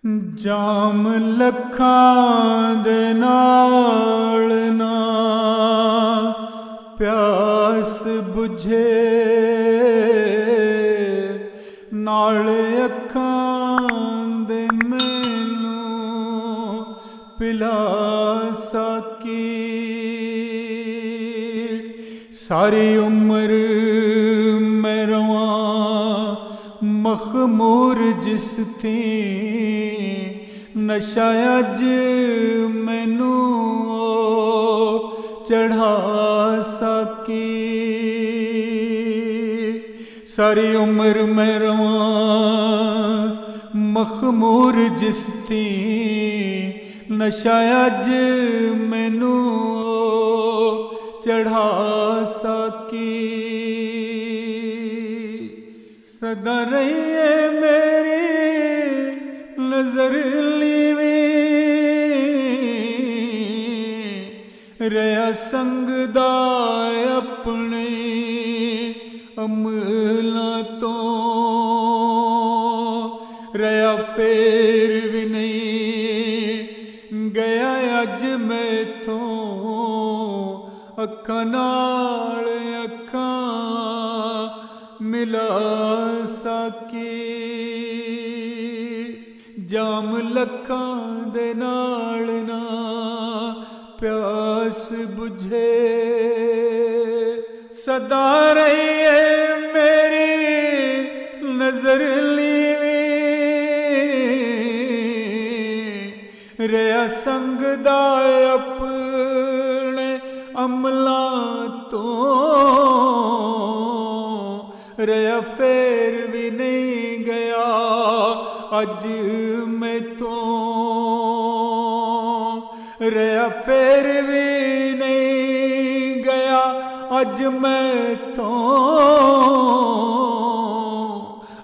जाम लखां दे नाल ना प्यास बुझे, नाल अखां दे मैनू पिला सकी। सारी उम्र मैं रवां मखमूर जिस थी, नशा अज मैनू चढ़ा सकी। सारी उम्र मैं रवां मखमूर जिस थी, नशा अज मैनू चढ़ा सकी। सदा रही है मेरी नजर लीवी, रहा संग दा अपने अमलां तो, रहा फेर भी नहीं गया अज मैथों अखां नाल अखां मिला सकी। जाम लखां दे नाल ना प्यास बुझे, सदा रही है मेरी नजर लीवी, रहा संग दा अपने अमलां तो, रहा फेर भी नहीं गया अज मैथों, रहा फेर भी नहीं गया अज मैथों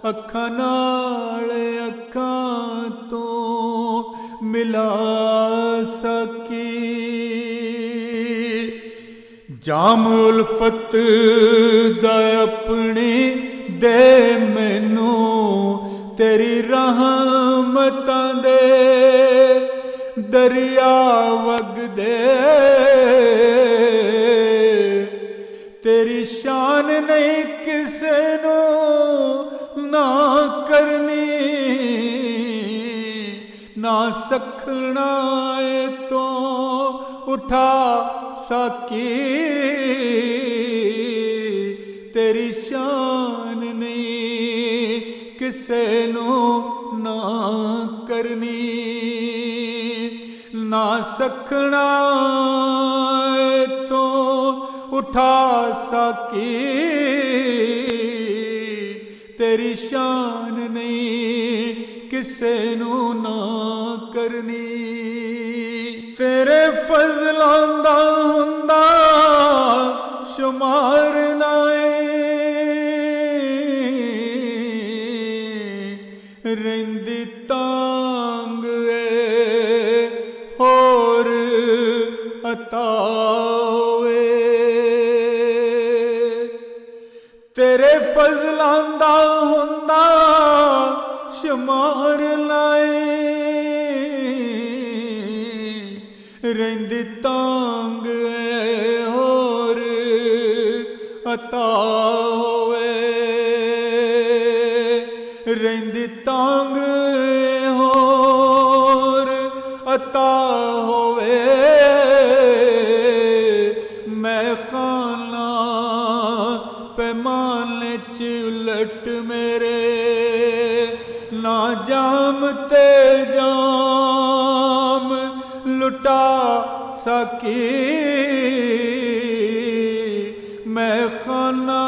अखां नाल अखां तो मिला सकी। जाम उल्फत दा अपनी दे मैनू, तेरी रहमतां दे दरिया वगदे, तेरी शान नहीं किसे नू ना करनी, ना सखना तो उठा सकी। तेरी शान नहीं किसे नू ना करनी, ना सखना तो उठा सकी। तेरी शान नहीं किसे नू ना करनी। तेरे फजलां दा हुंदा शुमार नाए, रहिंदी तांग ए होर अता होवे। तेरे फजलां दा हुंदा शुमार लाए, रहिंदी तांग ए होर अता होवे। रहिंदी तांग होर अता होवे। मैं खाना पैमाने च उलट मेरे, ना जाम ते जाम लुटा सकी। मैं खाना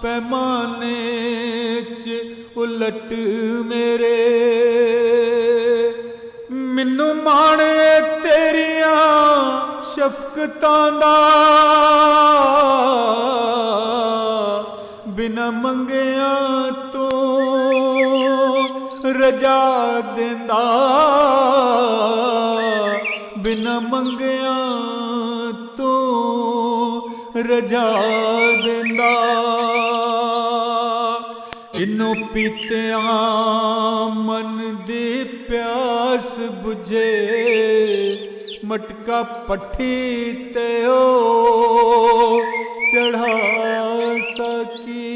पैमाने च उलट मेरे, मिन्नू मान तेरिया शफकतां दा, बिना मंगिया तो रजा देंदा, बिना मंगिया तो रजा देंदा। इनो पीतिया मन दी प्यास बुझे मटका पट्ठी ते ओ चढ़ा सकी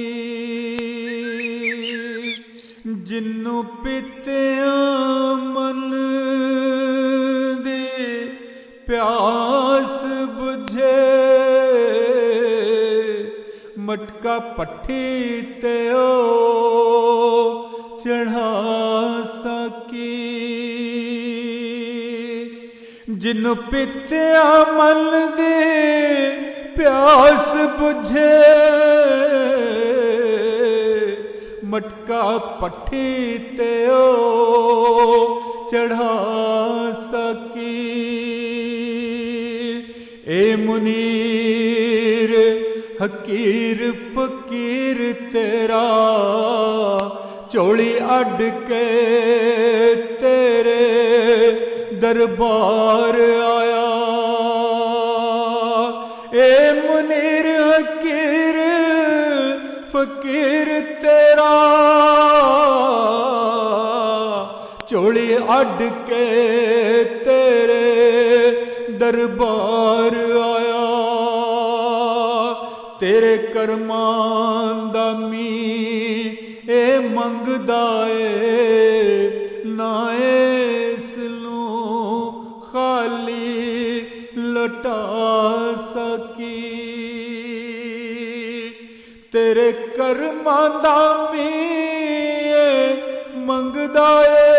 जिन्नू पीतिया मन दी प्यास बुझे मटका पट्ठी ते ओ चढ़ा सकी जिन पित्या मन दे प्यास बुझे मटका पट्ठी ते ओ चढ़ा सकी ए मुनीर हकीर फकीर तेरा चोली अड के तेरे दरबार आया ए मुनीर हकीर फकीर तेरा चोली अड के तेरे दरबार आया तेरे करमां दा मीं ए मंगदा ए ना इसनू खाली लटा सकी तेरे करमां दा मीं ए मंगदा ए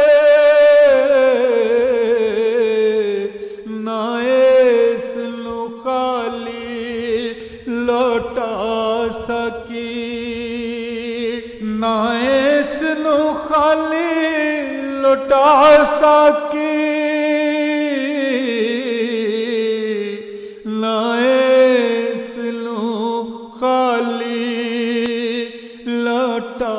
ना इसनू खाली लौटा सकी ना इसनू खाली लौटा सकी ना इसनू खाली लौटा